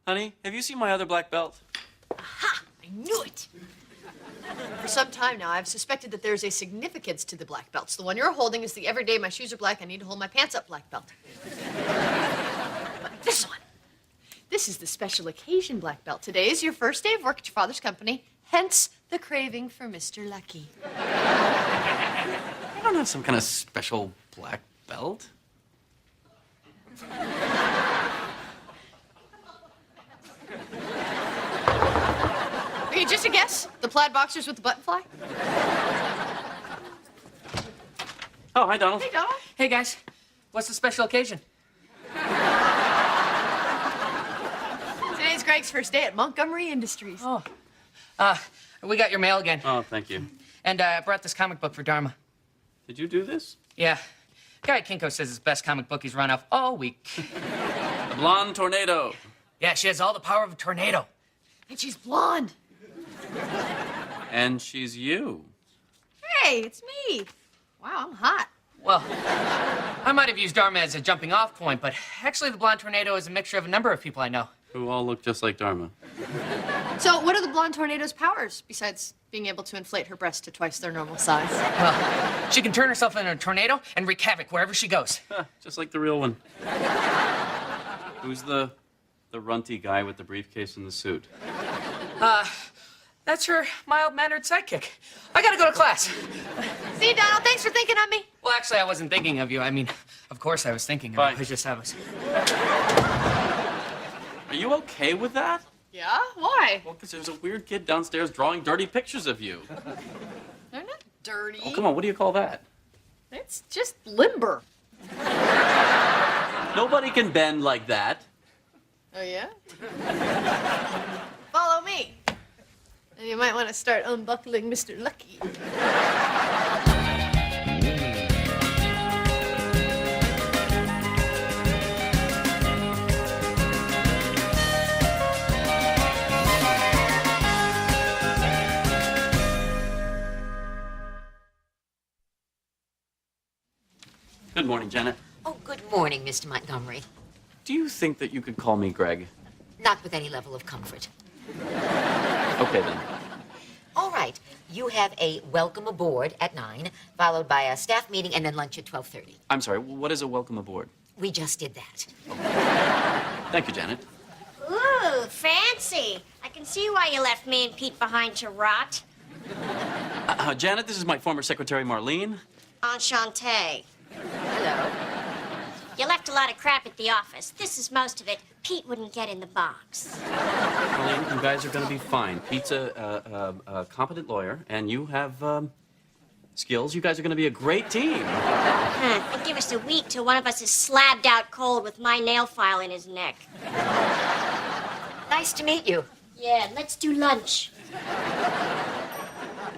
Honey, have you seen my other black belt? Aha! I knew it! For some time now, I've suspected that there's a significance to the black belts. The one you're holding is the everyday my shoes are black, I need to hold my pants up black belt. But this one, this is the special occasion black belt. Today is your first day of work at your father's company, hence the craving for Mr. Lucky. I don't have some kind of special black belt. Okay, just a guess. The plaid boxers with the button fly? Oh, hi, Donald. Hey, Donald. Hey, guys. What's the special occasion? Today's Greg's first day at Montgomery Industries. Oh. We got your mail again. Oh, thank you. And I brought this comic book for Dharma. Did you do this? Yeah. Guy at Kinko says it's the best comic book he's run off all week. The Blonde Tornado. Yeah, she has all the power of a tornado. And she's blonde. And she's you. Hey, it's me. Wow, I'm hot. Well, I might have used Dharma as a jumping off point, but actually the blonde tornado is a mixture of a number of people I know. Who all look just like Dharma. So what are the blonde tornado's powers, besides being able to inflate her breasts to twice their normal size? Well, she can turn herself into a tornado and wreak havoc wherever she goes. Just like the real one. Who's the runty guy with the briefcase and the suit? That's her mild-mannered sidekick. I gotta go to class. See, Donald, thanks for thinking of me. Well, actually, I wasn't thinking of you. I mean, of course I was thinking of Bye. you. I was. Are you okay with that? Yeah? Why? Well, because there's a weird kid downstairs drawing dirty pictures of you. They're not dirty. Oh, come on, what do you call that? It's just limber. Nobody can bend like that. Oh, yeah? Follow me. And you might want to start unbuckling Mr. Lucky. Good morning, Janet. Oh, good morning, Mr. Montgomery. Do you think that you could call me Greg? Not with any level of comfort. Okay, then. All right. You have a welcome aboard at 9, followed by a staff meeting and then lunch at 12:30. I'm sorry, what is a welcome aboard? We just did that. Thank you, Janet. Ooh, fancy. I can see why you left me and Pete behind to rot. Janet, this is my former secretary, Marlene. Enchanté. Hello. You left a lot of crap at the office. This is most of it. Pete wouldn't get in the box. Marlene, you guys are going to be fine. Pete's a competent lawyer, and you have skills. You guys are going to be a great team. It'll give us a week till one of us is slabbed out cold with my nail file in his neck. Nice to meet you. Yeah, let's do lunch.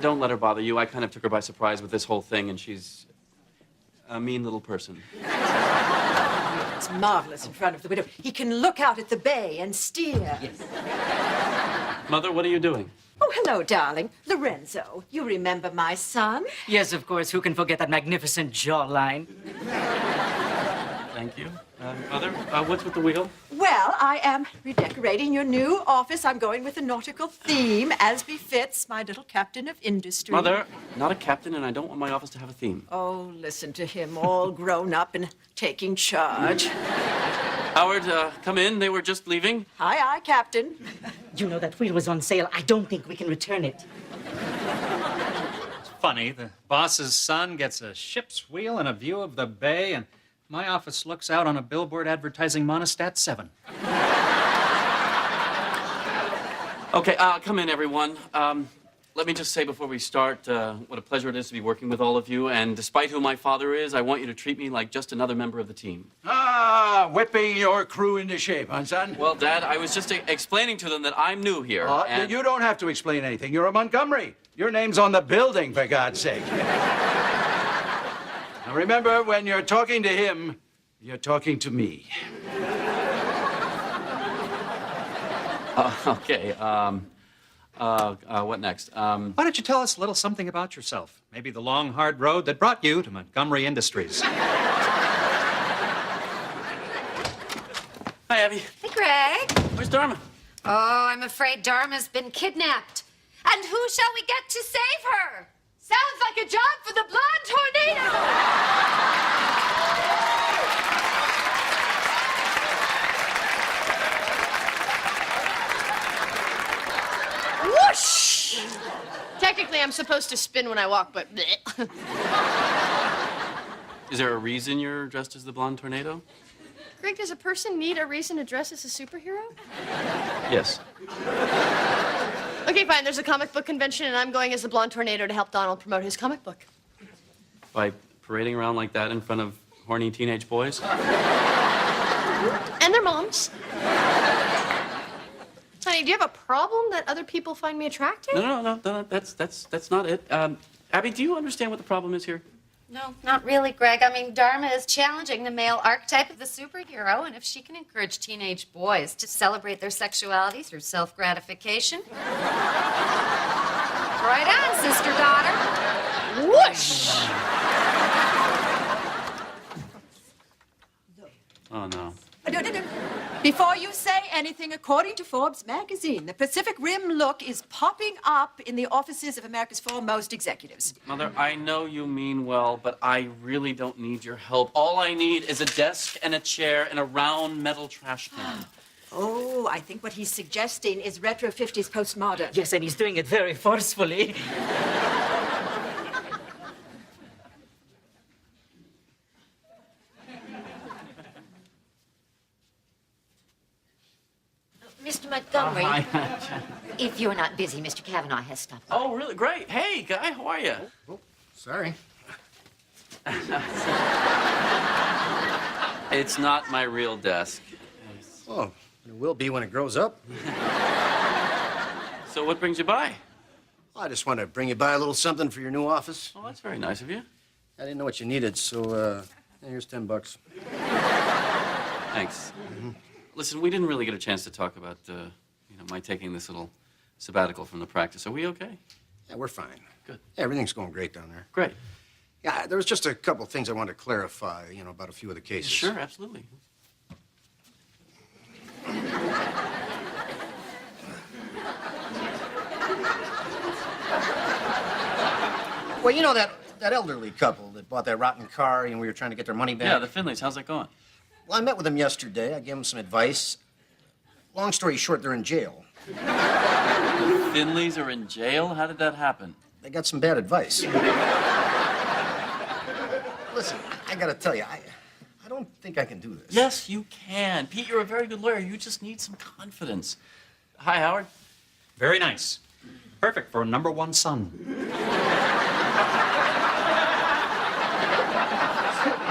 Don't let her bother you. I kind of took her by surprise with this whole thing, and she's a mean little person. It's marvelous in front of the window. He can look out at the bay and steer. Yes. Mother, what are you doing? Oh, hello, darling. Lorenzo, you remember my son? Yes, of course. Who can forget that magnificent jawline? Thank you. Mother, what's with the wheel? Well, I am redecorating your new office. I'm going with a nautical theme, as befits my little captain of industry. Mother, not a captain, and I don't want my office to have a theme. Oh, listen to him, all grown up and taking charge. Howard, come in. They were just leaving. Aye, Captain. You know, that wheel was on sale. I don't think we can return it. It's funny. The boss's son gets a ship's wheel and a view of the bay, and my office looks out on a billboard advertising Monostat 7. Okay, come in, everyone. Let me just say before we start what a pleasure it is to be working with all of you. And despite who my father is, I want you to treat me like just another member of the team. Whipping your crew into shape, huh, son? Well, Dad, I was just explaining to them that I'm new here. And You don't have to explain anything. You're a Montgomery. Your name's on the building, for God's sake. Now, remember, when you're talking to him, you're talking to me. Okay, what next? Why don't you tell us a little something about yourself? Maybe the long, hard road that brought you to Montgomery Industries. Hi, Abby. Hey, Greg. Where's Dharma? Oh, I'm afraid Dharma's been kidnapped. And who shall we get to save her? Sounds like a job for the blonde tornado! Whoosh! Technically, I'm supposed to spin when I walk, but bleh. Is there a reason you're dressed as the blonde tornado? Greg, does a person need a reason to dress as a superhero? Yes. Okay, fine. There's a comic book convention, and I'm going as the blonde tornado to help Donald promote his comic book. By parading around like that in front of horny teenage boys? And their moms. Honey, do you have a problem that other people find me attractive? No, that's not it. Abby, do you understand what the problem is here? No, not really, Greg. I mean, Dharma is challenging the male archetype of the superhero, and if she can encourage teenage boys to celebrate their sexuality through self-gratification... Right on, sister-daughter. Whoosh! Oh, no. No. Before you say anything, according to Forbes magazine, the Pacific Rim look is popping up in the offices of America's foremost executives. Mother, I know you mean well, but I really don't need your help. All I need is a desk and a chair and a round metal trash can. Oh, I think what he's suggesting is retro 50s postmodern. Yes, and he's doing it very forcefully. Mr. Montgomery, if you're not busy, Mr. Kavanaugh has stopped. Oh, really? Great. Hey, guy, how are you? Oh, sorry. It's not my real desk. Oh, it will be when it grows up. So what brings you by? I just want to bring you by a little something for your new office. Oh, that's very nice of you. I didn't know what you needed, so here's $10. Thanks. Listen, we didn't really get a chance to talk about, my taking this little sabbatical from the practice. Are we okay? Yeah, we're fine. Good. Yeah, everything's going great down there. Great. Yeah, there was just a couple things I wanted to clarify, about a few of the cases. Sure, absolutely. Well, that elderly couple that bought that rotten car and we were trying to get their money back. Yeah, the Finleys. How's that going? Well, I met with them yesterday. I gave them some advice. Long story short, they're in jail. The Finleys are in jail? How did that happen? They got some bad advice. Listen, I gotta tell you, I don't think I can do this. Yes, you can. Pete, you're a very good lawyer. You just need some confidence. Hi, Howard. Very nice. Perfect for a #1 son.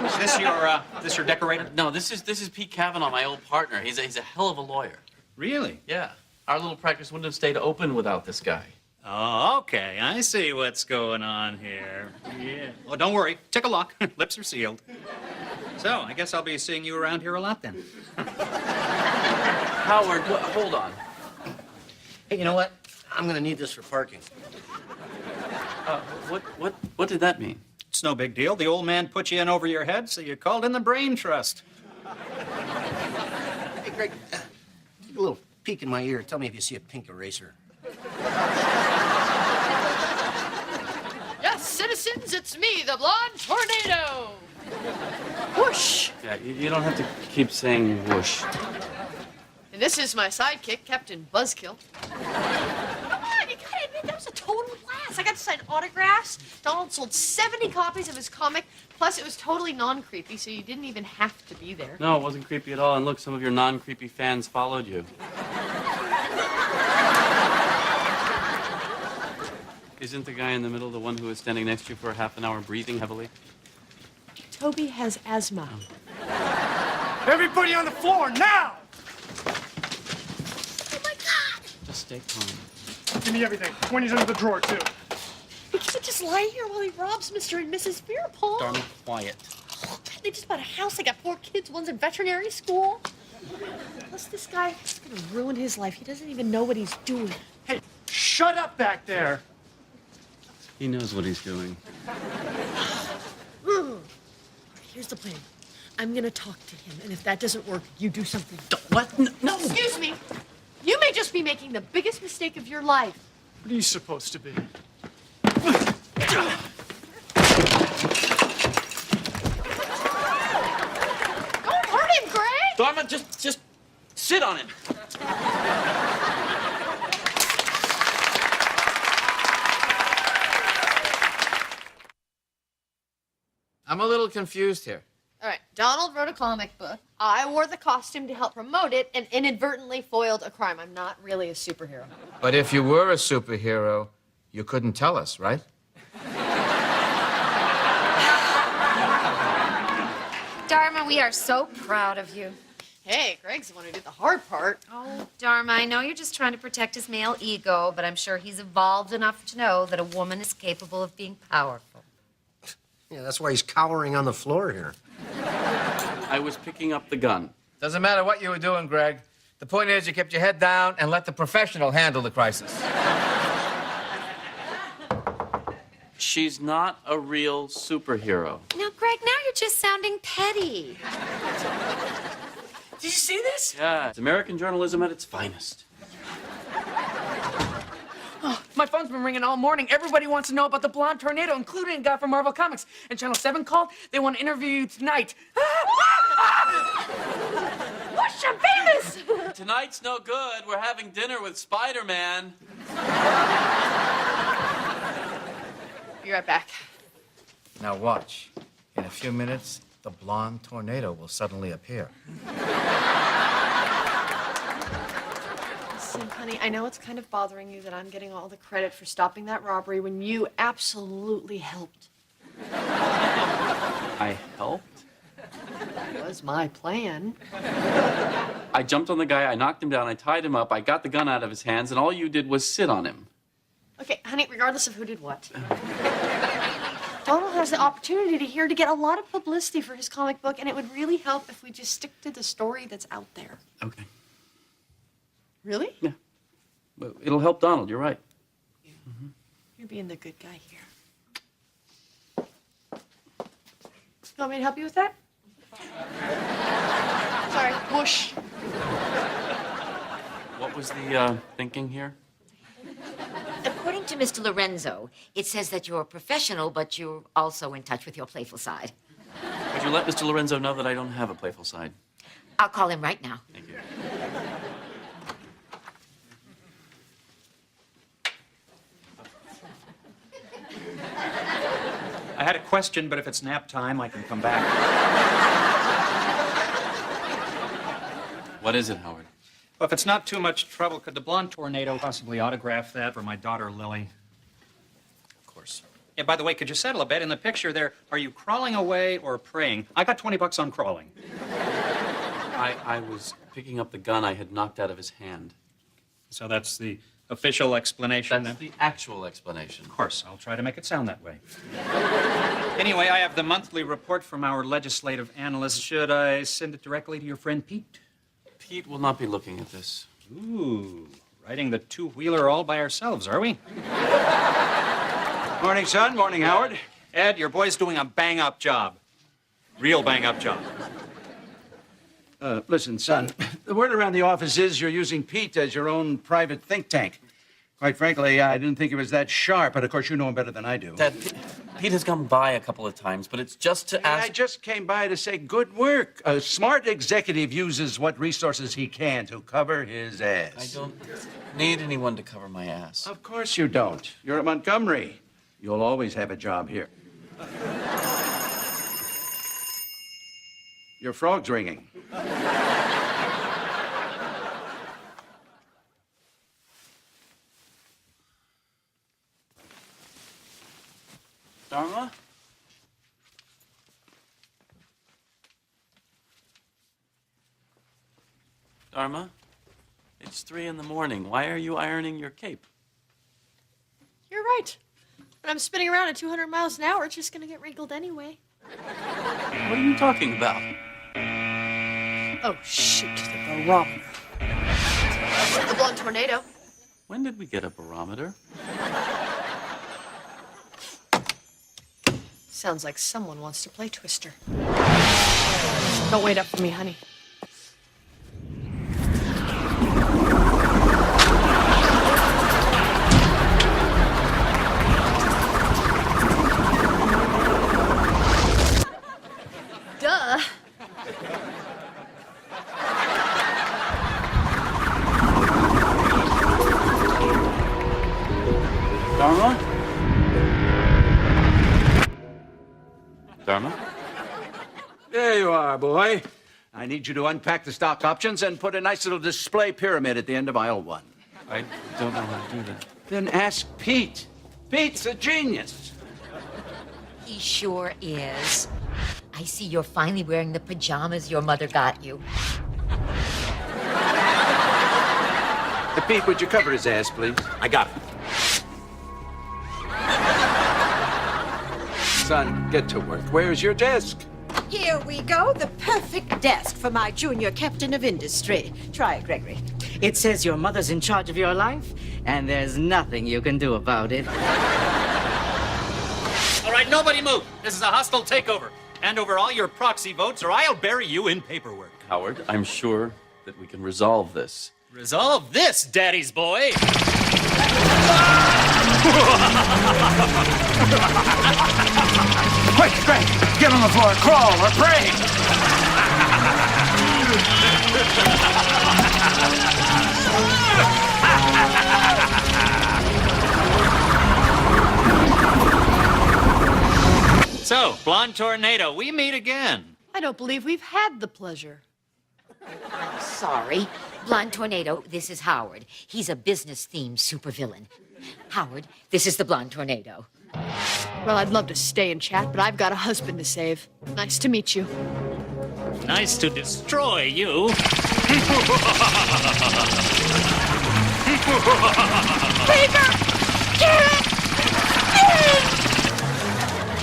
Is this your decorator? No, this is Pete Kavanaugh, my old partner. He's a hell of a lawyer. Really? Yeah. Our little practice wouldn't have stayed open without this guy. Oh, okay. I see what's going on here. Yeah. Well, don't worry. Take a look. Lips are sealed. So, I guess I'll be seeing you around here a lot then. Howard, hold on. Hey, you know what? I'm gonna need this for parking. What did that mean? It's no big deal. The old man put you in over your head, so you called in the brain trust. Hey, Greg, take a little peek in my ear. Tell me if you see a pink eraser. Yes, citizens, it's me, the blonde tornado. Whoosh! Yeah, you don't have to keep saying whoosh. And this is my sidekick, Captain Buzzkill. Come on, you gotta admit, that was a total blast. I got to sign autographs. Donald sold 70 copies of his comic. Plus, it was totally non-creepy, so you didn't even have to be there. No, it wasn't creepy at all. And look, some of your non-creepy fans followed you. Isn't the guy in the middle the one who was standing next to you for half an hour breathing heavily? Toby has asthma. Everybody on the floor, now! Oh, my God! Just stay calm. Give me everything. 20's under the drawer, too. We can't just lie here while he robs Mr. and Mrs. Fearpaw. Darn, quiet. Oh, God, they just bought a house. They got 4 kids. One's in veterinary school. Plus, this guy is going to ruin his life. He doesn't even know what he's doing. Hey, shut up back there. He knows what he's doing. Here's the plan. I'm going to talk to him, and if that doesn't work, you do something. What? No! Excuse me. must be making the biggest mistake of your life. What are you supposed to be? Don't hurt him, Greg! Dharma, just sit on him. I'm a little confused here. All right, Donald wrote a comic book. I wore the costume to help promote it and inadvertently foiled a crime. I'm not really a superhero. But if you were a superhero, you couldn't tell us, right? Dharma, we are so proud of you. Hey, Greg's the one who did the hard part. Oh, Dharma, I know you're just trying to protect his male ego, but I'm sure he's evolved enough to know that a woman is capable of being powerful. Yeah, that's why he's cowering on the floor here. I was picking up the gun. Doesn't matter what you were doing, Greg. The point is you kept your head down and let the professional handle the crisis. She's not a real superhero. Now, Greg, now you're just sounding petty. Did you see this? Yeah, it's American journalism at its finest. Oh, my phone's been ringing all morning. Everybody wants to know about the blonde tornado, including a guy from Marvel Comics. And Channel 7 called. They want to interview you tonight. Whoosh, I'm famous! Tonight's no good. We're having dinner with Spider-Man. Be right back. Now watch. In a few minutes, the blonde tornado will suddenly appear. Listen, honey, I know it's kind of bothering you that I'm getting all the credit for stopping that robbery when you absolutely helped. I helped? That was my plan. I jumped on the guy, I knocked him down, I tied him up, I got the gun out of his hands, and all you did was sit on him. Okay, honey, regardless of who did what. Donald has the opportunity to get a lot of publicity for his comic book, and it would really help if we just stick to the story that's out there. Okay. Really? Yeah. Well, it'll help Donald, you're right. You're being the good guy here. You want me to help you with that? Sorry, whoosh. What was the thinking here? According to Mr. Lorenzo, it says that you're a professional, but you're also in touch with your playful side. Would you let Mr. Lorenzo know that I don't have a playful side? I'll call him right now. Thank you. I had a question, but if it's nap time, I can come back. What is it, Howard? Well, if it's not too much trouble, could the blonde tornado possibly autograph that for my daughter, Lily? Of course. Yeah, by the way, could you settle a bet? In the picture there, are you crawling away or praying? I got $20 on crawling. I was picking up the gun I had knocked out of his hand. So that's the official explanation, That's then? the actual explanation. Of course, I'll try to make it sound that way. Anyway, I have the monthly report from our legislative analyst. Should I send it directly to your friend Pete? Pete will not be looking at this. Ooh, riding the two-wheeler all by ourselves, are we? Morning, son. Morning, Howard. Ed, your boy's doing a bang-up job. Real bang-up job. Listen, son, the word around the office is you're using Pete as your own private think tank. Quite frankly, I didn't think it was that sharp, but of course you know him better than I do. Dad, Pete has come by a couple of times, but it's just to ask... I just came by to say good work. A smart executive uses what resources he can to cover his ass. I don't need anyone to cover my ass. Of course you don't. You're at Montgomery. You'll always have a job here. Your frog's ringing. Dharma? Dharma? It's 3 in the morning. Why are you ironing your cape? You're right. When I'm spinning around at 200 miles an hour, it's just gonna get wrinkled anyway. What are you talking about? Oh, shoot, the barometer. The blonde tornado. When did we get a barometer? Sounds like someone wants to play Twister. Don't wait up for me, honey. are, boy. I need you to unpack the stock options and put a nice little display pyramid at the end of aisle 1. I don't know how to do that. Then ask Pete. Pete's a genius. He sure is. I see you're finally wearing the pajamas your mother got you. Pete, would you cover his ass, please? I got it. Son, get to work. Where's your desk? Here we go, the perfect desk for my junior captain of industry. Try it, Gregory. It says your mother's in charge of your life, and there's nothing you can do about it. All right, nobody move. This is a hostile takeover. Hand over all your proxy votes, or I'll bury you in paperwork. Howard, I'm sure that we can resolve this. Resolve this, daddy's boy. Quick, Greg! Get on the floor, crawl, or pray! So, Blonde Tornado, we meet again. I don't believe we've had the pleasure. Sorry. Blonde Tornado, this is Howard. He's a business-themed supervillain. Howard, this is the Blonde Tornado. Well, I'd love to stay and chat, but I've got a husband to save. Nice to meet you. Nice to destroy you.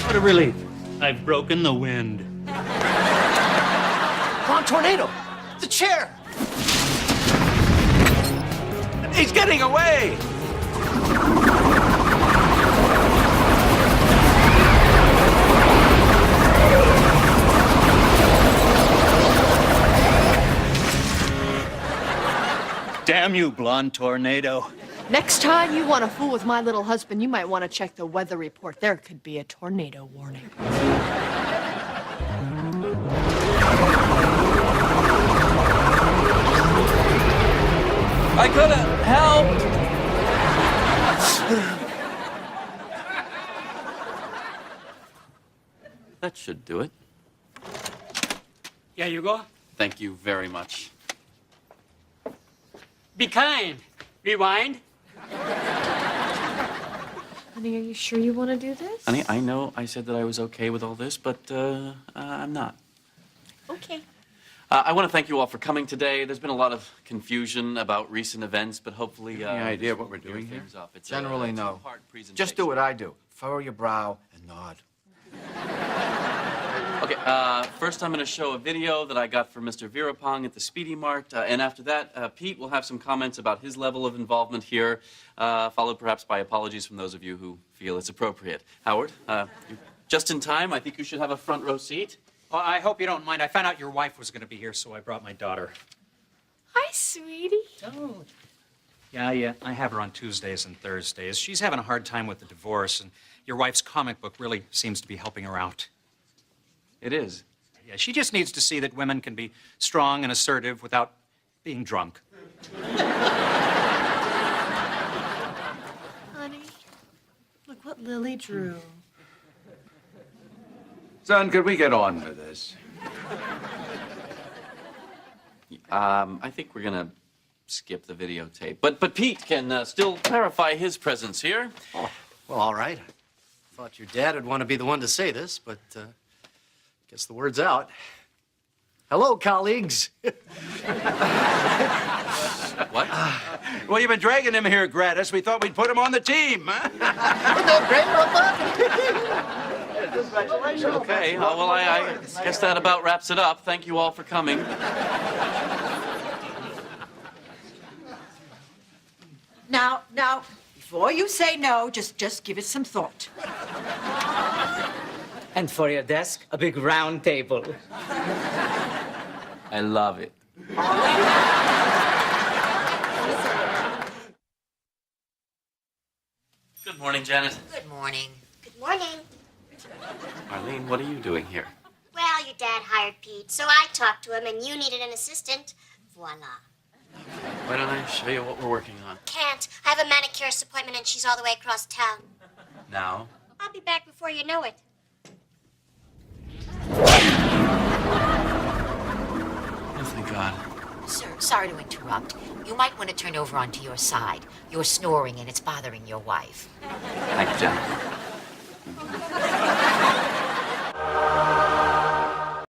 What a relief. I've broken the wind. Blonde Tornado! The chair! He's getting away! Damn you, Blonde Tornado. Next time you want to fool with my little husband, you might want to check the weather report. There could be a tornado warning. I could have helped. That should do it. Yeah, you go. Thank you very much. Be kind. Rewind. Honey, are you sure you want to do this? Honey, I know I said that I was okay with all this, but I'm not. Okay. I want to thank you all for coming today. There's been a lot of confusion about recent events, but hopefully... Any idea what we're doing here? things up. It's Generally, a no. two-part presentation. Just do what I do. Furrow your brow and nod. Okay, first I'm going to show a video that I got from Mr. Virapong at the Speedy Mart, and after that, Pete will have some comments about his level of involvement here, followed perhaps by apologies from those of you who feel it's appropriate. Howard, you're just in time. I think you should have a front row seat. Well, I hope you don't mind. I found out your wife was going to be here, so I brought my daughter. Hi, sweetie. Oh. Yeah, I have her on Tuesdays and Thursdays. She's having a hard time with the divorce, and your wife's comic book really seems to be helping her out. It is. Yeah, she just needs to see that women can be strong and assertive without being drunk. Honey, look what Lily drew. Son, could we get on with this? I think we're going to skip the videotape. But Pete can still clarify his presence here. Oh, well, all right. Thought your dad would want to be the one to say this, but guess the word's out. Hello, colleagues. What? Well, you've been dragging him here gratis. We thought we'd put him on the team, huh? Okay, well, I guess that about wraps it up. Thank you all for coming. Now, before you say no, just give it some thought. And for your desk, a big round table. I love it. Good morning, Janet. Good morning. Good morning. Arlene, what are you doing here? Well, your dad hired Pete, so I talked to him, and you needed an assistant. Voila. Why don't I show you what we're working on? Can't. I have a manicurist appointment, and she's all the way across town. Now? I'll be back before you know it. God. Sir, sorry to interrupt. You might want to turn over onto your side. You're snoring and it's bothering your wife. Thank you, Jen.